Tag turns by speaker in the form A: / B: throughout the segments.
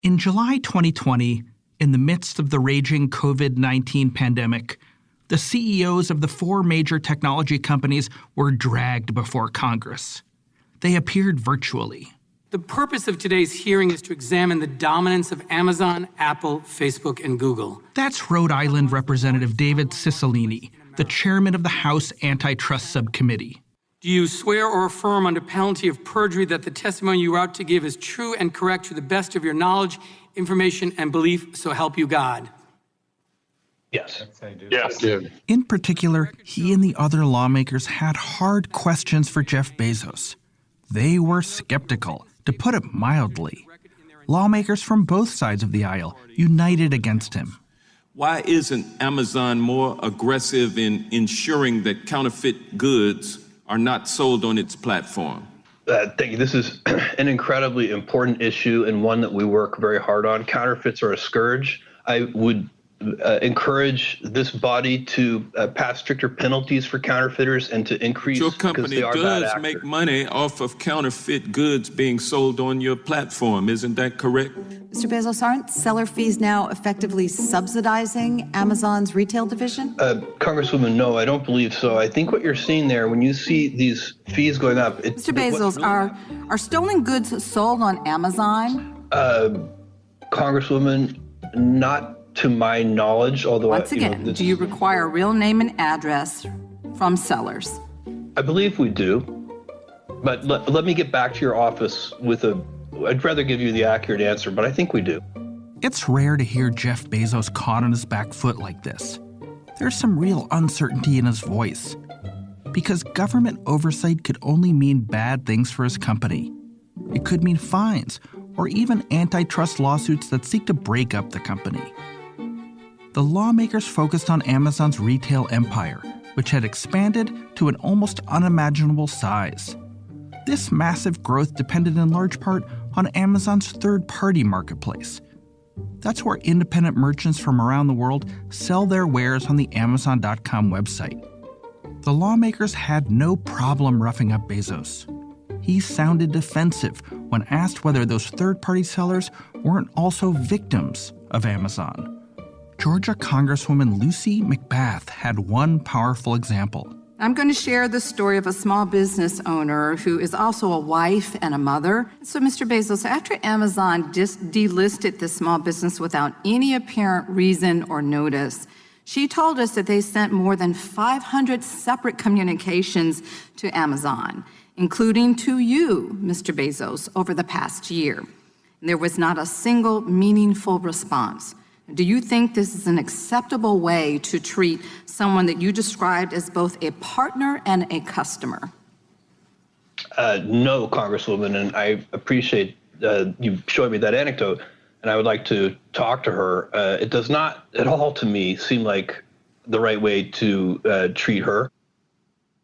A: In July 2020, in the midst of the raging COVID-19 pandemic, the CEOs of the 4 major technology companies were dragged before Congress. They appeared virtually.
B: The purpose of today's hearing is to examine the dominance of Amazon, Apple, Facebook, and Google.
A: That's Rhode Island Representative David Cicilline, the chairman of the House Antitrust Subcommittee.
B: Do you swear or affirm under penalty of perjury that the testimony you are about to give is true and correct to the best of your knowledge, information, and belief, so help you God?
C: Yes.
D: Yes.
A: In particular, he and the other lawmakers had hard questions for Jeff Bezos. They were skeptical, to put it mildly. Lawmakers from both sides of the aisle united against him.
E: Why isn't Amazon more aggressive in ensuring that counterfeit goods are not sold on its platform?
C: Thank you. This is an incredibly important issue and one that we work very hard on. Counterfeits are a scourge. I would encourage this body to pass stricter penalties for counterfeiters and to increase.
E: Your company does make money off of counterfeit goods being sold on your platform. Isn't that correct?
F: Mr. Bezos, aren't seller fees now effectively subsidizing Amazon's retail division?
C: Congresswoman, no, I don't believe so. I think what you're seeing there, when you see these fees going up...
F: Mr. Bezos, are stolen goods sold on Amazon?
C: Congresswoman, not to my knowledge, although...
F: Once again, do you require a real name and address from sellers?
C: I believe we do. But let me get back to your office with I'd rather give you the accurate answer, but I think we do.
A: It's rare to hear Jeff Bezos caught on his back foot like this. There's some real uncertainty in his voice. Because government oversight could only mean bad things for his company. It could mean fines, or even antitrust lawsuits that seek to break up the company. The lawmakers focused on Amazon's retail empire, which had expanded to an almost unimaginable size. This massive growth depended in large part on Amazon's third-party marketplace. That's where independent merchants from around the world sell their wares on the Amazon.com website. The lawmakers had no problem roughing up Bezos. He sounded defensive when asked whether those third-party sellers weren't also victims of Amazon. Georgia Congresswoman Lucy McBath had one powerful example.
F: I'm going to share the story of a small business owner who is also a wife and a mother. So, Mr. Bezos, after Amazon delisted this small business without any apparent reason or notice, she told us that they sent more than 500 separate communications to Amazon, including to you, Mr. Bezos, over the past year. And there was not a single meaningful response. Do you think this is an acceptable way to treat someone that you described as both a partner and a customer?
C: No, Congresswoman, and I appreciate you showing me that anecdote, and I would like to talk to her. It does not at all to me seem like the right way to treat her.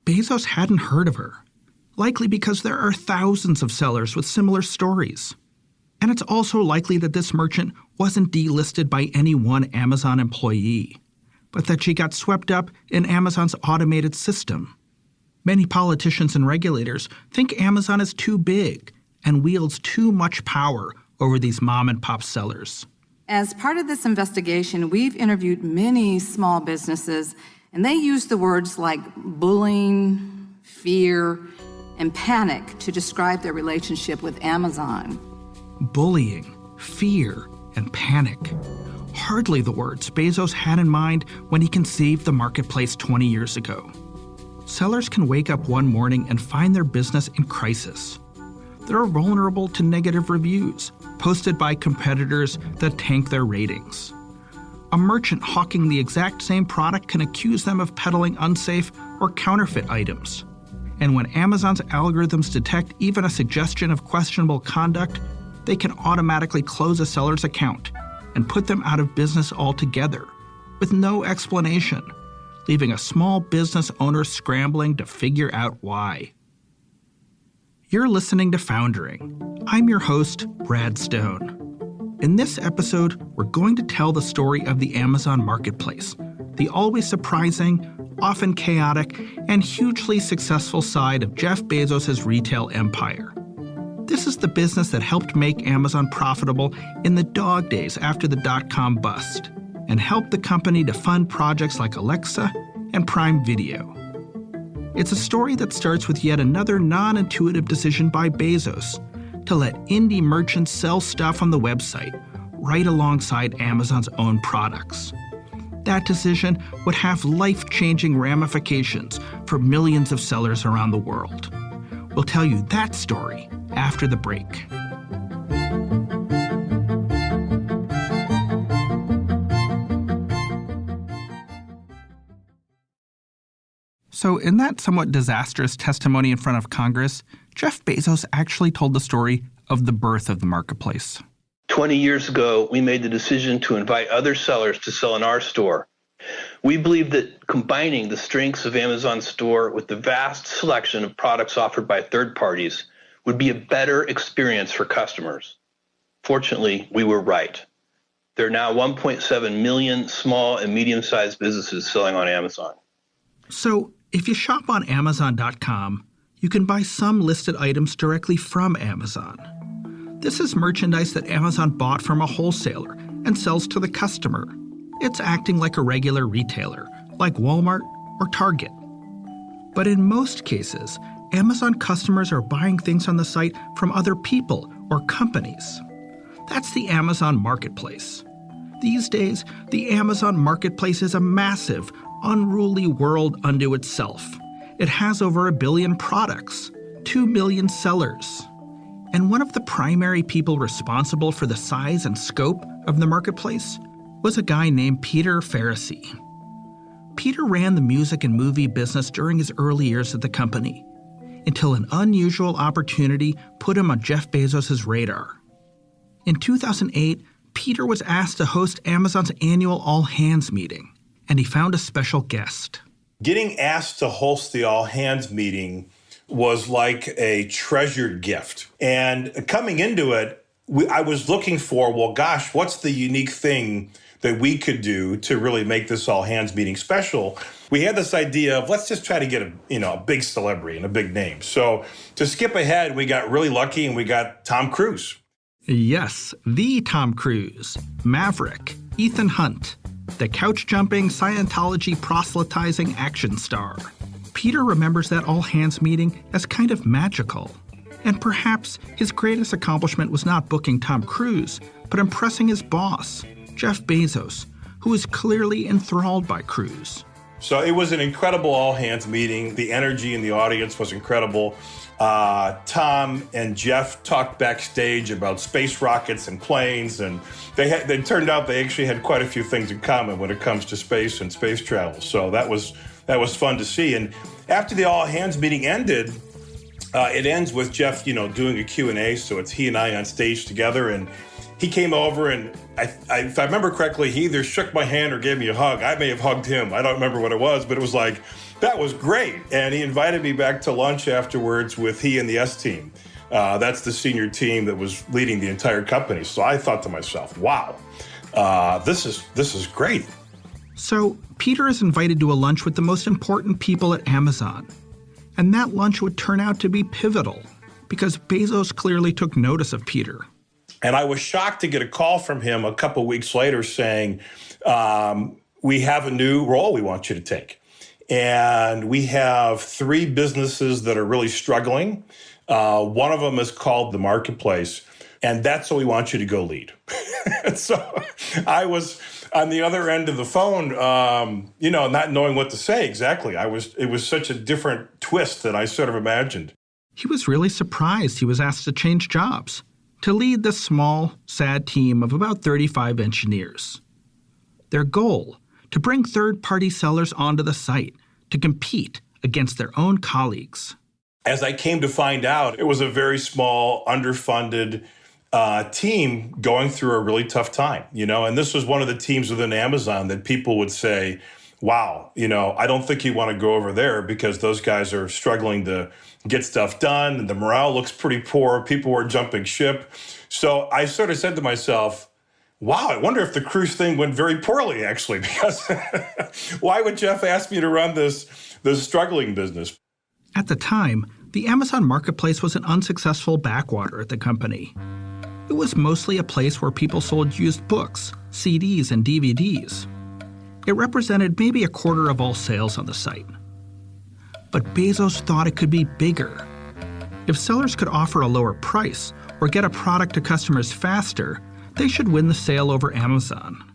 A: Bezos hadn't heard of her, likely because there are thousands of sellers with similar stories. And it's also likely that this merchant wasn't delisted by any one Amazon employee, but that she got swept up in Amazon's automated system. Many politicians and regulators think Amazon is too big and wields too much power over these mom-and-pop sellers.
F: As part of this investigation, we've interviewed many small businesses, and they use the words like bullying, fear, and panic to describe their relationship with Amazon.
A: Bullying, fear, and panic. Hardly the words Bezos had in mind when he conceived the marketplace 20 years ago. Sellers can wake up one morning and find their business in crisis. They're vulnerable to negative reviews posted by competitors that tank their ratings. A merchant hawking the exact same product can accuse them of peddling unsafe or counterfeit items. And when Amazon's algorithms detect even a suggestion of questionable conduct, they can automatically close a seller's account and put them out of business altogether, with no explanation, leaving a small business owner scrambling to figure out why. You're listening to Foundering. I'm your host, Brad Stone. In this episode, we're going to tell the story of the Amazon marketplace, the always surprising, often chaotic, and hugely successful side of Jeff Bezos' retail empire. This is the business that helped make Amazon profitable in the dog days after the dot-com bust and helped the company to fund projects like Alexa and Prime Video. It's a story that starts with yet another non-intuitive decision by Bezos to let indie merchants sell stuff on the website right alongside Amazon's own products. That decision would have life-changing ramifications for millions of sellers around the world. We'll tell you that story after the break. So in that somewhat disastrous testimony in front of Congress, Jeff Bezos actually told the story of the birth of the marketplace.
C: 20 years ago, we made the decision to invite other sellers to sell in our store. We believe that combining the strengths of Amazon's store with the vast selection of products offered by third parties would be a better experience for customers. Fortunately, we were right. There are now 1.7 million small and medium-sized businesses selling on Amazon.
A: So if you shop on Amazon.com, you can buy some listed items directly from Amazon. This is merchandise that Amazon bought from a wholesaler and sells to the customer. It's acting like a regular retailer, like Walmart or Target. But in most cases, Amazon customers are buying things on the site from other people or companies. That's the Amazon Marketplace. These days, the Amazon Marketplace is a massive, unruly world unto itself. It has over 1 billion products, 2 million sellers. And one of the primary people responsible for the size and scope of the marketplace was a guy named Peter Pharisee. Peter ran the music and movie business during his early years at the company, until an unusual opportunity put him on Jeff Bezos' radar. In 2008, Peter was asked to host Amazon's annual all-hands meeting, and he found a special guest.
D: Getting asked to host the all-hands meeting was like a treasured gift. And coming into it, I was looking for, well, gosh, what's the unique thing that we could do to really make this all-hands meeting special? We had this idea of let's just try to get a big celebrity and a big name. So to skip ahead, we got really lucky and we got Tom Cruise.
A: Yes, the Tom Cruise, Maverick, Ethan Hunt, the couch-jumping, Scientology proselytizing action star. Peter remembers that all-hands meeting as kind of magical. And perhaps his greatest accomplishment was not booking Tom Cruise, but impressing his boss, Jeff Bezos, who was clearly enthralled by Cruise.
D: So it was an incredible all-hands meeting. The energy in the audience was incredible. Tom and Jeff talked backstage about space rockets and planes, and they turned out they actually had quite a few things in common when it comes to space and space travel. So that was fun to see. And after the all-hands meeting ended, it ends with Jeff, doing a Q&A. So it's he and I on stage together, and he came over and if I remember correctly, he either shook my hand or gave me a hug. I may have hugged him. I don't remember what it was, but it was like, that was great. And he invited me back to lunch afterwards with he and the S team. That's the senior team that was leading the entire company. So I thought to myself, wow, this is great.
A: So Peter is invited to a lunch with the most important people at Amazon. And that lunch would turn out to be pivotal because Bezos clearly took notice of Peter.
D: And I was shocked to get a call from him a couple weeks later saying, we have a new role we want you to take. And we have 3 businesses that are really struggling. One of them is called the Marketplace, and that's what we want you to go lead. So I was on the other end of the phone, not knowing what to say exactly. It was such a different twist than I sort of imagined.
A: He was really surprised he was asked to change jobs, to lead this small, sad team of about 35 engineers. Their goal, to bring third-party sellers onto the site to compete against their own colleagues.
D: As I came to find out, it was a very small, underfunded team going through a really tough time, and this was one of the teams within Amazon that people would say, wow, I don't think you want to go over there because those guys are struggling to get stuff done and the morale looks pretty poor. People were jumping ship. So I sort of said to myself, wow, I wonder if the Cruise thing went very poorly, actually, because why would Jeff ask me to run this struggling business?
A: At the time, The Amazon Marketplace was an unsuccessful backwater at the company. It was mostly a place where people sold used books, CDs, and DVDs. It represented maybe a quarter of all sales on the site. But Bezos thought it could be bigger. If sellers could offer a lower price or get a product to customers faster, they should win the sale over Amazon.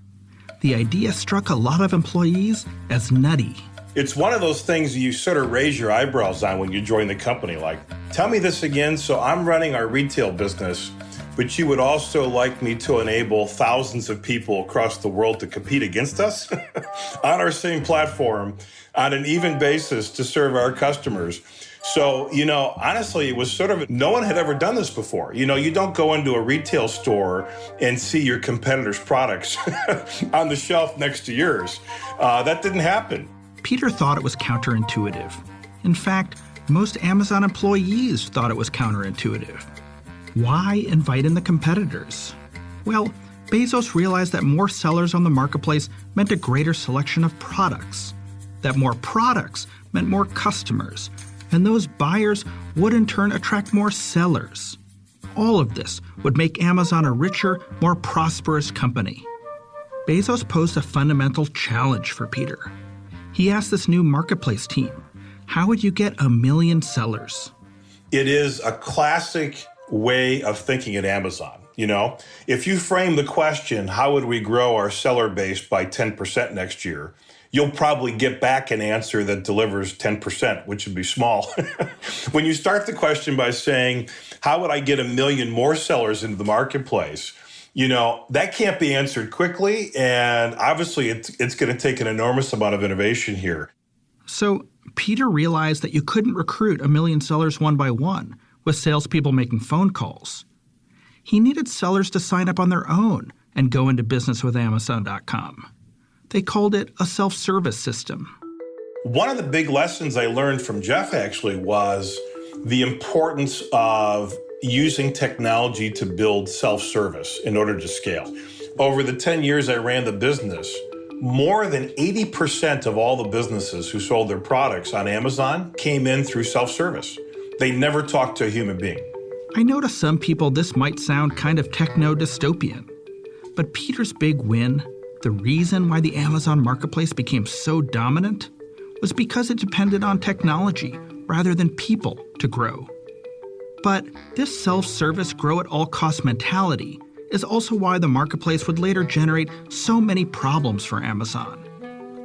A: The idea struck a lot of employees as nutty.
D: It's one of those things you sort of raise your eyebrows on when you join the company. Like, tell me this again. So I'm running our retail business, but you would also like me to enable thousands of people across the world to compete against us on our same platform on an even basis to serve our customers. So, honestly, it was sort of, no one had ever done this before. You don't go into a retail store and see your competitors' products on the shelf next to yours. That didn't happen.
A: Peter thought it was counterintuitive. In fact, most Amazon employees thought it was counterintuitive. Why invite in the competitors? Well, Bezos realized that more sellers on the marketplace meant a greater selection of products, that more products meant more customers, and those buyers would in turn attract more sellers. All of this would make Amazon a richer, more prosperous company. Bezos posed a fundamental challenge for Peter. He asked this new marketplace team, how would you get 1 million sellers?
D: It is a classic way of thinking at Amazon. If you frame the question, how would we grow our seller base by 10% next year? You'll probably get back an answer that delivers 10%, which would be small. When you start the question by saying, how would I get 1 million more sellers into the marketplace? That can't be answered quickly. And obviously, it's going to take an enormous amount of innovation here.
A: So Peter realized that you couldn't recruit 1 million sellers one by one with salespeople making phone calls. He needed sellers to sign up on their own and go into business with Amazon.com. They called it a self-service system.
D: One of the big lessons I learned from Jeff actually was the importance of using technology to build self-service in order to scale. Over the 10 years I ran the business, more than 80% of all the businesses who sold their products on Amazon came in through self-service. They never talked to a human being.
A: I know to some people this might sound kind of techno-dystopian, but Peter's big win, the reason why the Amazon marketplace became so dominant, was because it depended on technology rather than people to grow. But this self-service grow-at-all-cost mentality is also why the marketplace would later generate so many problems for Amazon,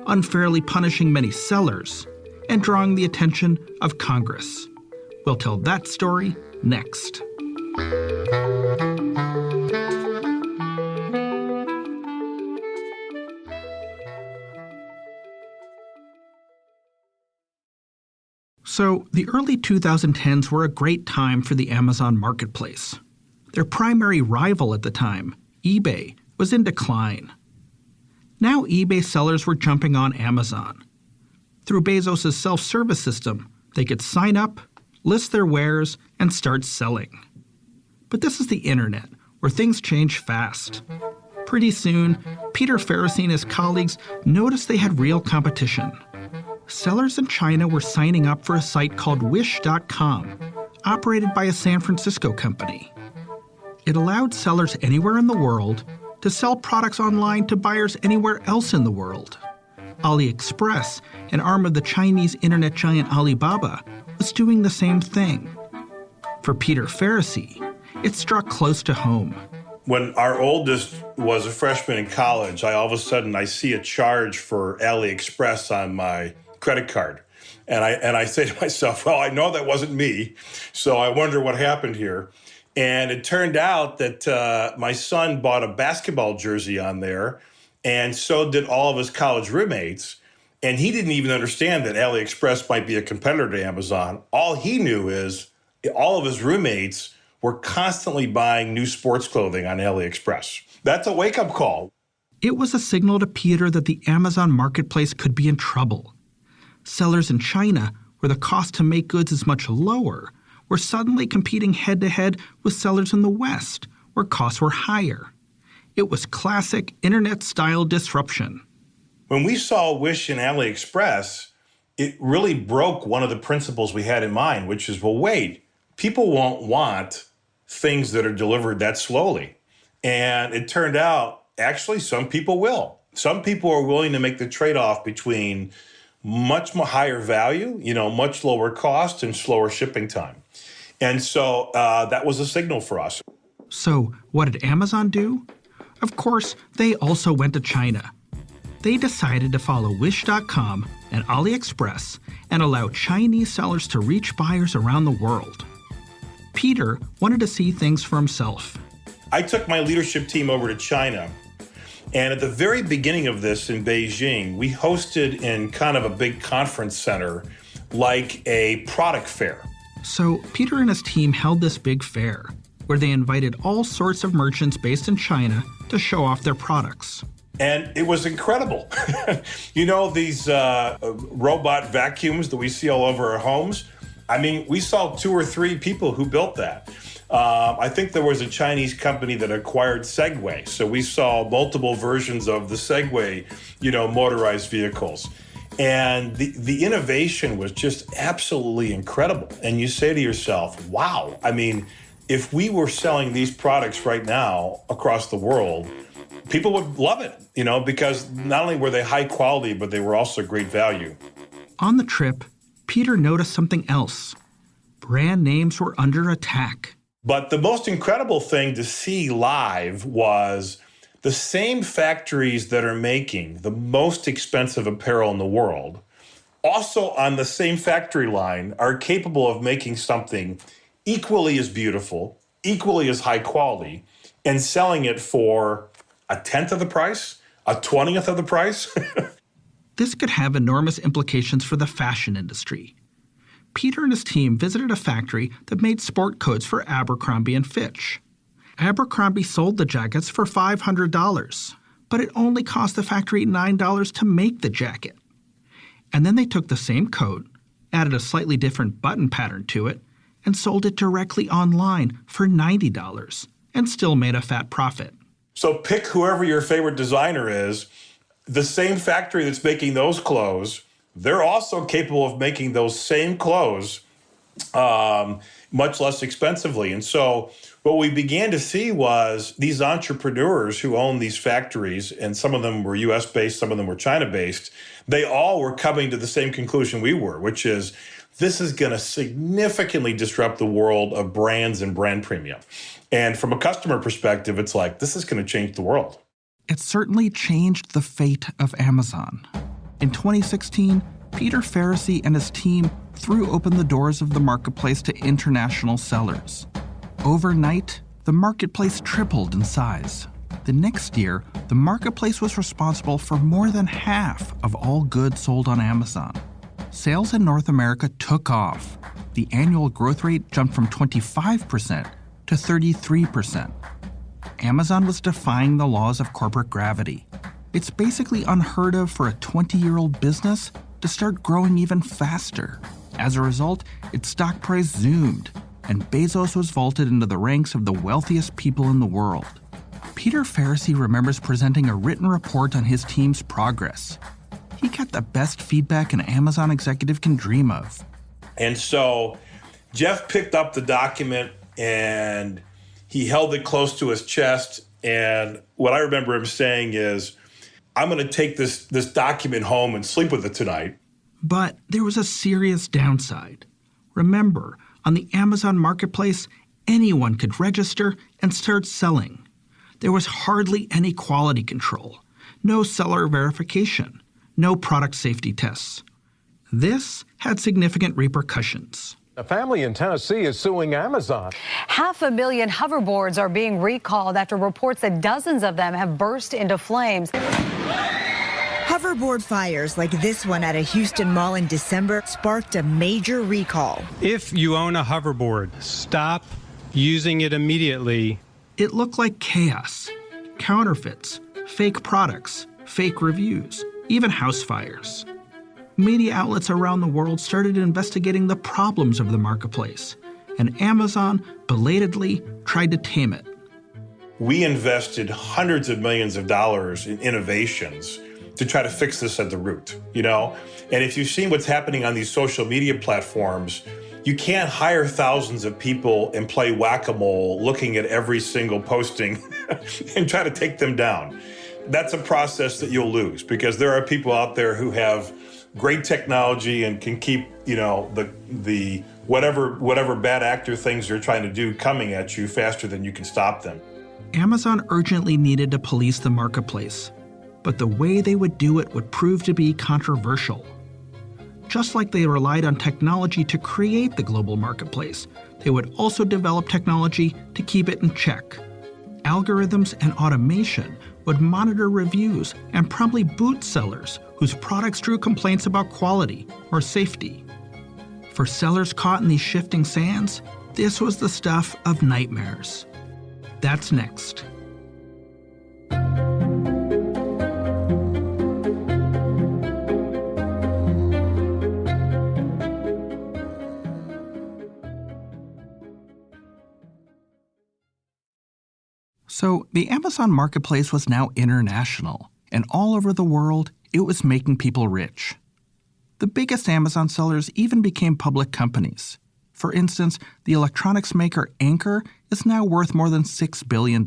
A: unfairly punishing many sellers and drawing the attention of Congress. We'll tell that story next. So, the early 2010s were a great time for the Amazon marketplace. Their primary rival at the time, eBay, was in decline. Now eBay sellers were jumping on Amazon. Through Bezos' self-service system, they could sign up, list their wares, and start selling. But this is the internet, where things change fast. Pretty soon, Peter Faricy and his colleagues noticed they had real competition. Sellers in China were signing up for a site called Wish.com, operated by a San Francisco company. It allowed sellers anywhere in the world to sell products online to buyers anywhere else in the world. AliExpress, an arm of the Chinese internet giant Alibaba, was doing the same thing. For Peter Faricy, it struck close to home.
D: When our oldest was a freshman in college, all of a sudden I see a charge for AliExpress on my credit card. And I say to myself, well, I know that wasn't me, so I wonder what happened here. And it turned out that my son bought a basketball jersey on there, and so did all of his college roommates. And he didn't even understand that AliExpress might be a competitor to Amazon. All he knew is all of his roommates were constantly buying new sports clothing on AliExpress. That's a wake-up call.
A: It was a signal to Peter that the Amazon marketplace could be in trouble. Sellers in China, where the cost to make goods is much lower, were suddenly competing head-to-head with sellers in the West, where costs were higher. It was classic internet-style disruption.
D: When we saw Wish and AliExpress, it really broke one of the principles we had in mind, which is, well, wait, people won't want things that are delivered that slowly. And it turned out, actually, some people will. Some people are willing to make the trade-off between much more higher value, much lower cost and slower shipping time. And so that was a signal for us.
A: So what did Amazon do? Of course, they also went to China. They decided to follow Wish.com and AliExpress and allow Chinese sellers to reach buyers around the world. Peter wanted to see things for himself.
D: I took my leadership team over to China. And at the very beginning of this in Beijing, we hosted in kind of a big conference center, like a product fair.
A: So Peter and his team held this big fair, where they invited all sorts of merchants based in China to show off their products.
D: And it was incredible. These robot vacuums that we see all over our homes? I mean, we saw 2 or 3 people who built that. I think there was a Chinese company that acquired Segway. So we saw multiple versions of the Segway, motorized vehicles. And the innovation was just absolutely incredible. And you say to yourself, wow, I mean, if we were selling these products right now across the world, people would love it, because not only were they high quality, but they were also great value.
A: On the trip, Peter noticed something else. Brand names were under attack.
D: But the most incredible thing to see live was the same factories that are making the most expensive apparel in the world, also on the same factory line, are capable of making something equally as beautiful, equally as high quality, and selling it for 1/10 of the price, 1/20th of the price.
A: This could have enormous implications for the fashion industry. Peter and his team visited a factory that made sport coats for Abercrombie & Fitch. Abercrombie sold the jackets for $500, but it only cost the factory $9 to make the jacket. And then they took the same coat, added a slightly different button pattern to it, and sold it directly online for $90, and still made a fat profit.
D: So pick whoever your favorite designer is. The same factory that's making those clothes, they're also capable of making those same clothes much less expensively. And so what we began to see was these entrepreneurs who own these factories, and some of them were US-based, some of them were China-based, they all were coming to the same conclusion we were, which is this is going to significantly disrupt the world of brands and brand premium. And from a customer perspective, it's like, this is going to change the world.
A: It certainly changed the fate of Amazon. In 2016, Peter Faricy and his team threw open the doors of the marketplace to international sellers. Overnight, the marketplace tripled in size. The next year, the marketplace was responsible for more than half of all goods sold on Amazon. Sales in North America took off. The annual growth rate jumped from 25% to 33%. Amazon was defying the laws of corporate gravity. It's basically unheard of for a 20-year-old business to start growing even faster. As a result, its stock price zoomed, and Bezos was vaulted into the ranks of the wealthiest people in the world. Peter Faricy remembers presenting a written report on his team's progress. He got the best feedback an Amazon executive can dream of.
D: And so Jeff picked up the document and he held it close to his chest. And what I remember him saying is, I'm going to take this document home and sleep with it tonight.
A: But there was a serious downside. Remember, on the Amazon marketplace, anyone could register and start selling. There was hardly any quality control, no seller verification, no product safety tests. This had significant repercussions.
G: A family in Tennessee is suing Amazon.
H: 500,000 hoverboards are being recalled after reports that dozens of them have burst into flames.
I: Hoverboard fires like this one at a Houston mall in December sparked a major recall.
J: If you own a hoverboard, stop using it immediately.
A: It looked like chaos. Counterfeits, fake products, fake reviews, even house fires. Media outlets around the world started investigating the problems of the marketplace, and Amazon belatedly tried to tame it.
D: We invested hundreds of millions of dollars in innovations to try to fix this at the root, you know? And if you've seen what's happening on these social media platforms, you can't hire thousands of people and play whack-a-mole looking at every single posting and try to take them down. That's a process that you'll lose because there are people out there who have great technology and can keep, you know, the whatever bad actor things you're trying to do coming at you faster than you can stop them.
A: Amazon urgently needed to police the marketplace, but the way they would do it would prove to be controversial. Just like they relied on technology to create the global marketplace, they would also develop technology to keep it in check. Algorithms and automation would monitor reviews and promptly boot sellers whose products drew complaints about quality or safety. For sellers caught in these shifting sands, this was the stuff of nightmares. That's next. So, the Amazon marketplace was now international, and all over the world, it was making people rich. The biggest Amazon sellers even became public companies. For instance, the electronics maker Anker is now worth more than $6 billion.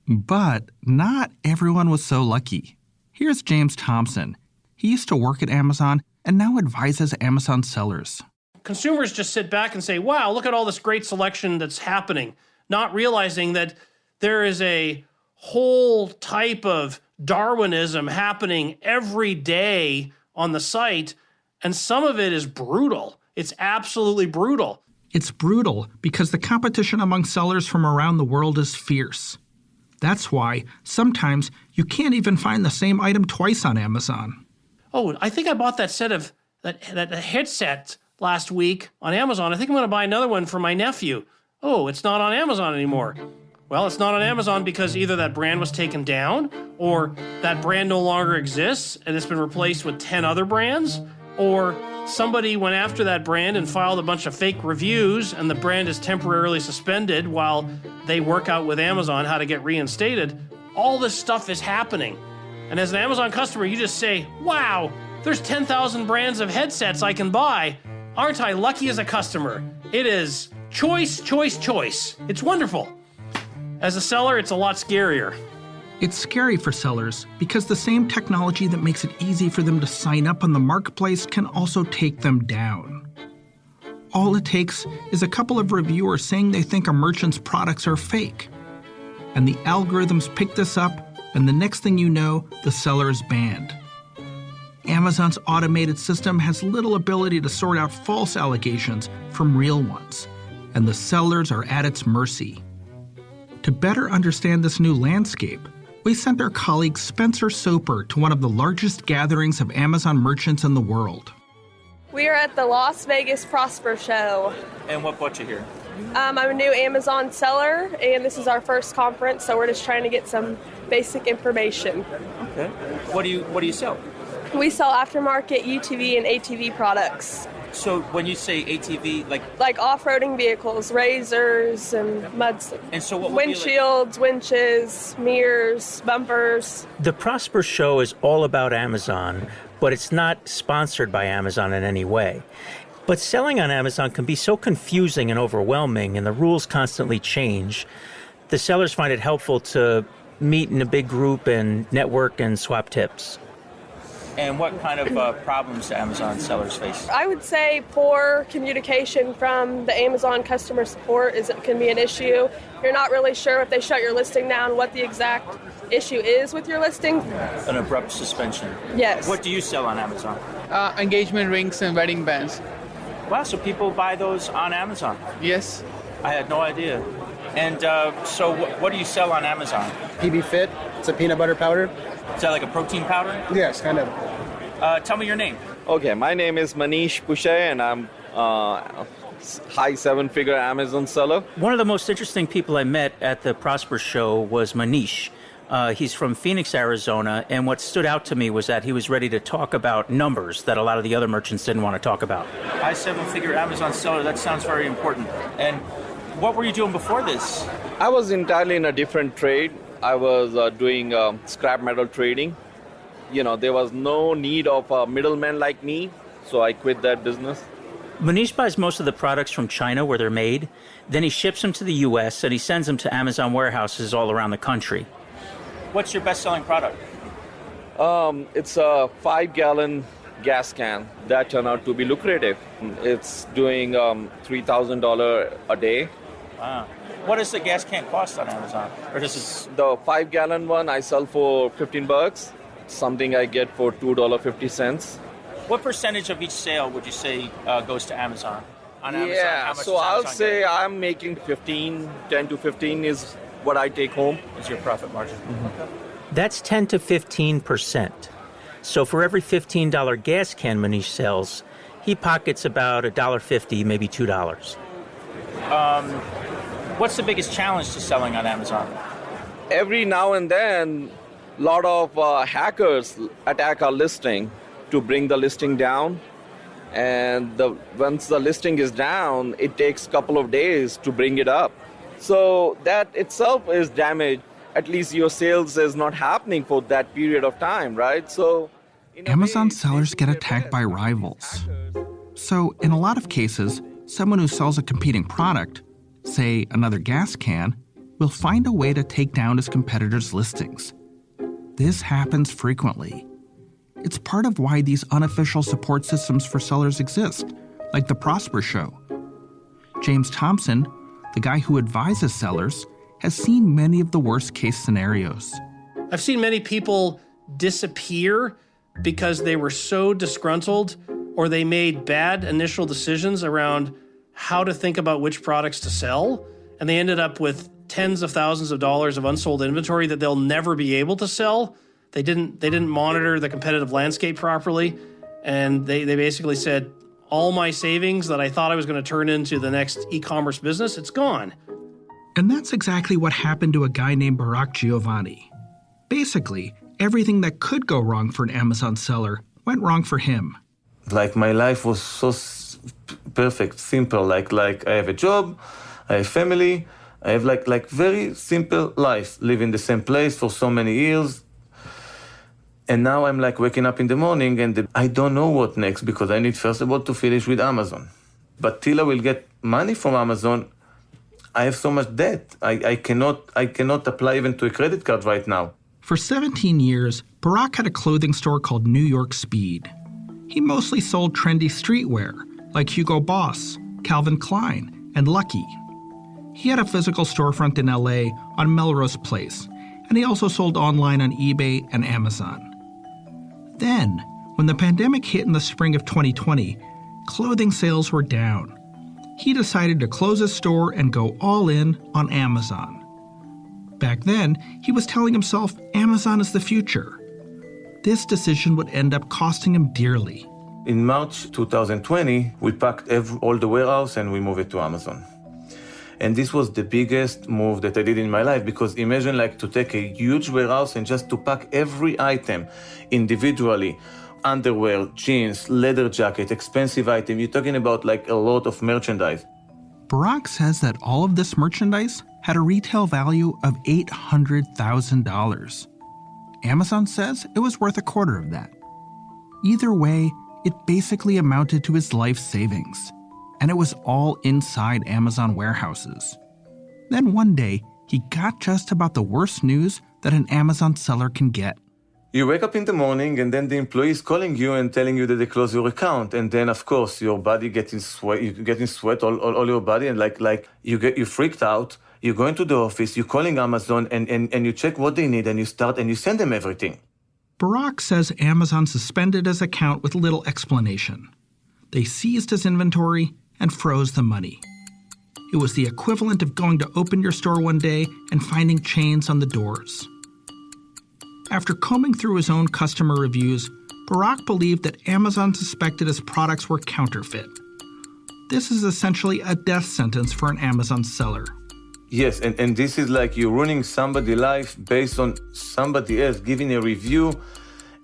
A: But not everyone was so lucky. Here's James Thompson. He used to work at Amazon and now advises Amazon sellers.
K: Consumers just sit back and say, wow, look at all this great selection that's happening, not realizing that there is a whole type of Darwinism happening every day on the site, and some of it is brutal. It's absolutely brutal.
A: It's brutal because the competition among sellers from around the world is fierce. That's why sometimes you can't even find the same item twice on Amazon.
K: Oh, I think I bought that set of that headset last week on Amazon. I think I'm going to buy another one for my nephew. Oh, it's not on Amazon anymore. Well, it's not on Amazon because either that brand was taken down or that brand no longer exists and it's been replaced with 10 other brands, or somebody went after that brand and filed a bunch of fake reviews and the brand is temporarily suspended while they work out with Amazon how to get reinstated. All this stuff is happening. And as an Amazon customer, you just say, wow, there's 10,000 brands of headsets I can buy. Aren't I lucky as a customer? It is choice, choice, choice. It's wonderful. As a seller, it's a lot scarier.
A: It's scary for sellers because the same technology that makes it easy for them to sign up on the marketplace can also take them down. All it takes is a couple of reviewers saying they think a merchant's products are fake. And the algorithms pick this up, and the next thing you know, the seller is banned. Amazon's automated system has little ability to sort out false allegations from real ones, and the sellers are at its mercy. To better understand this new landscape, we sent our colleague Spencer Soper to one of the largest gatherings of Amazon merchants in the world.
L: We are at the Las Vegas Prosper Show.
M: And what brought you here?
L: I'm a new Amazon seller, and this is our first conference, so we're just trying to get some basic information.
M: Okay. What do you sell?
L: We sell aftermarket UTV and ATV products.
M: So when you say ATV,
L: like off-roading vehicles, razors and muds,
M: and so what would
L: windshields, winches, mirrors, bumpers.
N: The Prosper Show is all about Amazon, but it's not sponsored by Amazon in any way. But selling on Amazon can be so confusing and overwhelming, and the rules constantly change. The sellers find it helpful to meet in a big group and network and swap tips.
M: And what kind of problems do Amazon sellers face?
L: I would say poor communication from the Amazon customer support can be an issue. You're not really sure if they shut your listing down, what the exact issue is with your listing.
M: An abrupt suspension.
L: Yes.
M: What do you sell on Amazon?
O: Engagement rings and wedding bands.
M: Wow, so people buy those on Amazon?
O: Yes.
M: I had no idea. And so what do you sell on Amazon?
P: PB Fit. It's a peanut butter powder.
M: Is that like a protein powder?
P: Yes, kind of.
M: Tell me your name.
Q: Okay, my name is Manish Pushay, and I'm high seven-figure Amazon seller.
N: One of the most interesting people I met at the Prosper Show was Manish. He's from Phoenix, Arizona, and what stood out to me was that he was ready to talk about numbers that a lot of the other merchants didn't want to talk about.
M: High seven-figure Amazon seller, that sounds very important. And what were you doing before this?
Q: I was entirely in a different trade. I was doing scrap metal trading. there was no need of a middleman like me, so I quit that business.
N: Manish buys most of the products from China where they're made. Then he ships them to the U.S. and he sends them to Amazon warehouses all around the country.
M: What's your best-selling product?
Q: It's a 5-gallon gas can that turned out to be lucrative. It's doing $3,000 a day.
M: Wow. What does the gas can cost on Amazon? Or does it...
Q: The 5-gallon one I sell for $15. Something I get for $2.50.
M: What percentage of each sale would you say goes to Amazon? On Amazon,
Q: yeah,
M: how much
Q: so
M: does
Q: I'll
M: Amazon
Q: say
M: get?
Q: I'm making 10 to 15 is what I take home.
M: Is your profit margin?
Q: Mm-hmm.
N: That's 10 to 15%. So for every $15 gas can Manish sells, he pockets about $1.50, maybe $2.
M: What's the biggest challenge to selling on Amazon?
Q: Every now and then, a lot of hackers attack our listing to bring the listing down. And once the listing is down, it takes a couple of days to bring it up. So that itself is damage. At least your sales is not happening for that period of time, right? So
A: Amazon sellers get attacked by rivals. So in a lot of cases, someone who sells a competing product, say another gas can, will find a way to take down his competitors' listings. This happens frequently. It's part of why these unofficial support systems for sellers exist, like the Prosper Show. James Thompson, the guy who advises sellers, has seen many of the worst-case scenarios.
K: I've seen many people disappear because they were so disgruntled or they made bad initial decisions around how to think about which products to sell, and they ended up with tens of thousands of dollars of unsold inventory that they'll never be able to sell. They didn't monitor the competitive landscape properly, and they basically said, all my savings that I thought I was going to turn into the next e-commerce business, it's gone.
A: And that's exactly what happened to a guy named Barak Giovanni. Basically, everything that could go wrong for an Amazon seller went wrong for him.
R: Like my life was so perfect, simple. Like I have a job, I have family, I have like very simple life. Live in the same place for so many years. And now I'm like waking up in the morning and I don't know what next because I need first of all to finish with Amazon. But till I will get money from Amazon, I have so much debt. I cannot apply even to a credit card right now.
A: For 17 years, Barak had a clothing store called New York Speed. He mostly sold trendy streetwear like Hugo Boss, Calvin Klein, and Lucky. He had a physical storefront in LA on Melrose Place, and he also sold online on eBay and Amazon. Then, when the pandemic hit in the spring of 2020, clothing sales were down. He decided to close his store and go all in on Amazon. Back then, he was telling himself Amazon is the future. This decision would end up costing him dearly.
R: In March 2020, we packed all the warehouse and we moved it to Amazon. And this was the biggest move that I did in my life because imagine like to take a huge warehouse and just to pack every item individually. Underwear, jeans, leather jacket, expensive item. You're talking about like a lot of merchandise.
A: Barak says that all of this merchandise had a retail value of $800,000. Amazon says it was worth a quarter of that. Either way, it basically amounted to his life savings. And it was all inside Amazon warehouses. Then one day, he got just about the worst news that an Amazon seller can get.
R: You wake up in the morning and then the employee is calling you and telling you that they close your account. And then, of course, your body gets in sweat, you get in sweat all your body and like you freaked out. You go into the office, you're calling Amazon and you check what they need and you send them everything.
A: Barak says Amazon suspended his account with little explanation. They seized his inventory and froze the money. It was the equivalent of going to open your store one day and finding chains on the doors. After combing through his own customer reviews, Barak believed that Amazon suspected his products were counterfeit. This is essentially a death sentence for an Amazon seller.
R: Yes, and this is like you're ruining somebody's life based on somebody else giving a review.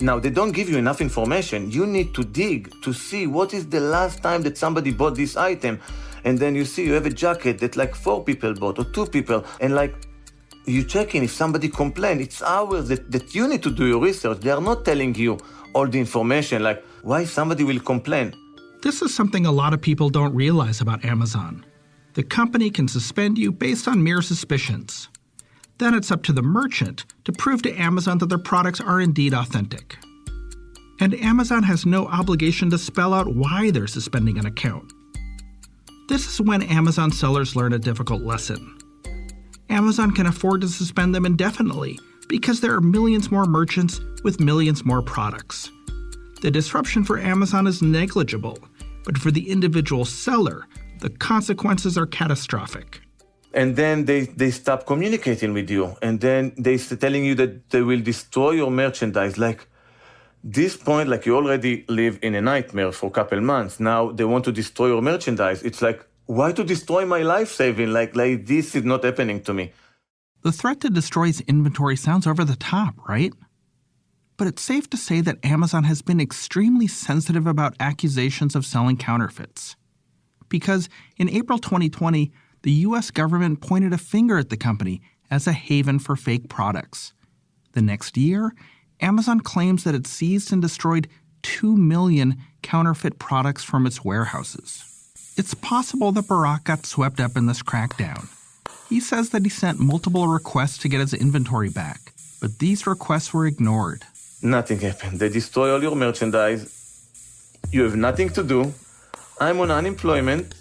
R: Now, they don't give you enough information. You need to dig to see what is the last time that somebody bought this item. And then you see you have a jacket that like 4 people bought or 2 people. And like You check in if somebody complains. It's hours that you need to do your research. They are not telling you all the information, like why somebody will complain.
A: This is something a lot of people don't realize about Amazon. The company can suspend you based on mere suspicions. Then it's up to the merchant to prove to Amazon that their products are indeed authentic. And Amazon has no obligation to spell out why they're suspending an account. This is when Amazon sellers learn a difficult lesson. Amazon can afford to suspend them indefinitely because there are millions more merchants with millions more products. The disruption for Amazon is negligible, but for the individual seller, the consequences are catastrophic.
R: And then they stop communicating with you. And then they're telling you that they will destroy your merchandise. Like, this point, like you already live in a nightmare for a couple months. Now they want to destroy your merchandise. It's like, why to destroy my life saving? Like this is not happening to me.
A: The threat to destroy his inventory sounds over the top, right? But it's safe to say that Amazon has been extremely sensitive about accusations of selling counterfeits. Because in April 2020, the U.S. government pointed a finger at the company as a haven for fake products. The next year, Amazon claims that it seized and destroyed 2 million counterfeit products from its warehouses. It's possible that Barak got swept up in this crackdown. He says that he sent multiple requests to get his inventory back, but these requests were ignored.
R: Nothing happened. They destroy all your merchandise. You have nothing to do. I'm on unemployment.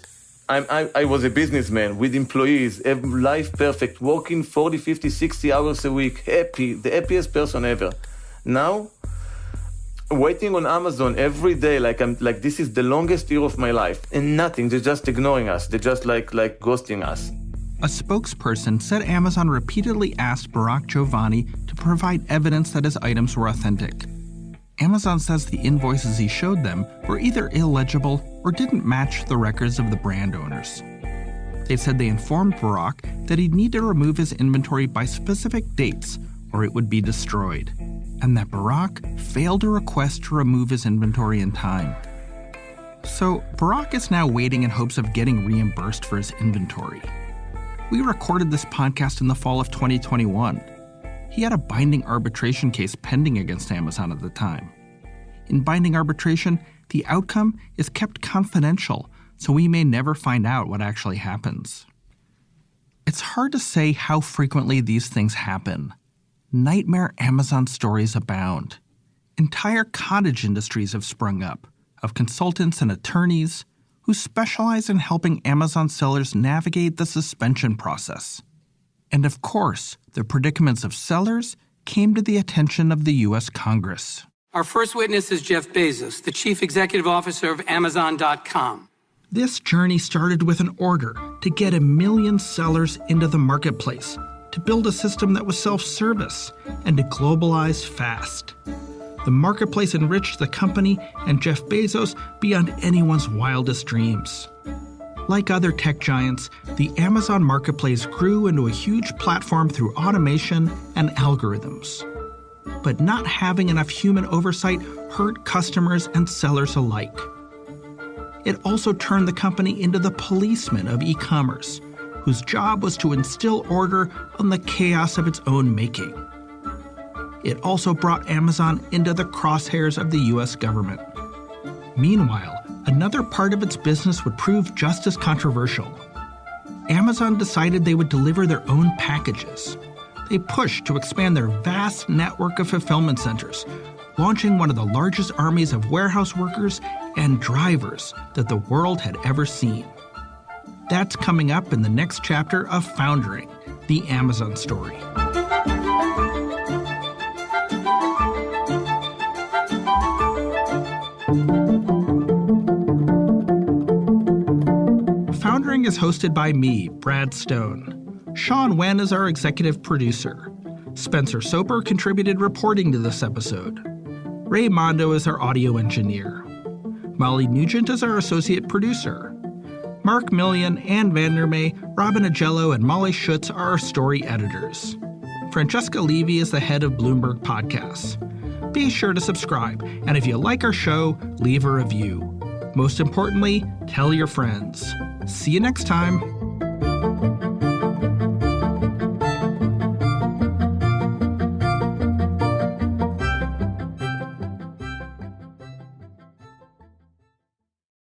R: I was a businessman with employees, life perfect, working 40, 50, 60 hours a week, happy, the happiest person ever. Now, waiting on Amazon every day, like this is the longest year of my life, and nothing. They're just ignoring us. They're just like ghosting us.
A: A spokesperson said Amazon repeatedly asked Barak Giovanni to provide evidence that his items were authentic. Amazon says the invoices he showed them were either illegible or didn't match the records of the brand owners. They said they informed Barak that he'd need to remove his inventory by specific dates or it would be destroyed, and that Barak failed a request to remove his inventory in time. So Barak is now waiting in hopes of getting reimbursed for his inventory. We recorded this podcast in the fall of 2021. He had a binding arbitration case pending against Amazon at the time. In binding arbitration, the outcome is kept confidential, so we may never find out what actually happens. It's hard to say how frequently these things happen. Nightmare Amazon stories abound. Entire cottage industries have sprung up, of consultants and attorneys who specialize in helping Amazon sellers navigate the suspension process. And of course, the predicaments of sellers came to the attention of the U.S. Congress.
B: Our first witness is Jeff Bezos, the chief executive officer of Amazon.com.
A: This journey started with an order to get 1 million sellers into the marketplace, to build a system that was self-service, and to globalize fast. The marketplace enriched the company and Jeff Bezos beyond anyone's wildest dreams. Like other tech giants, the Amazon marketplace grew into a huge platform through automation and algorithms. But not having enough human oversight hurt customers and sellers alike. It also turned the company into the policeman of e-commerce, whose job was to instill order on the chaos of its own making. It also brought Amazon into the crosshairs of the U.S. government. Meanwhile, another part of its business would prove just as controversial. Amazon decided they would deliver their own packages. They pushed to expand their vast network of fulfillment centers, launching one of the largest armies of warehouse workers and drivers that the world had ever seen. That's coming up in the next chapter of Foundering, the Amazon story. Foundering is hosted by me, Brad Stone. Sean Wen is our executive producer. Spencer Soper contributed reporting to this episode. Ray Mondo is our audio engineer. Molly Nugent is our associate producer. Mark Millian, Ann Vandermeer, Robin Agello, and Molly Schutz are our story editors. Francesca Levy is the head of Bloomberg Podcasts. Be sure to subscribe, and if you like our show, leave a review. Most importantly, tell your friends. See you next time.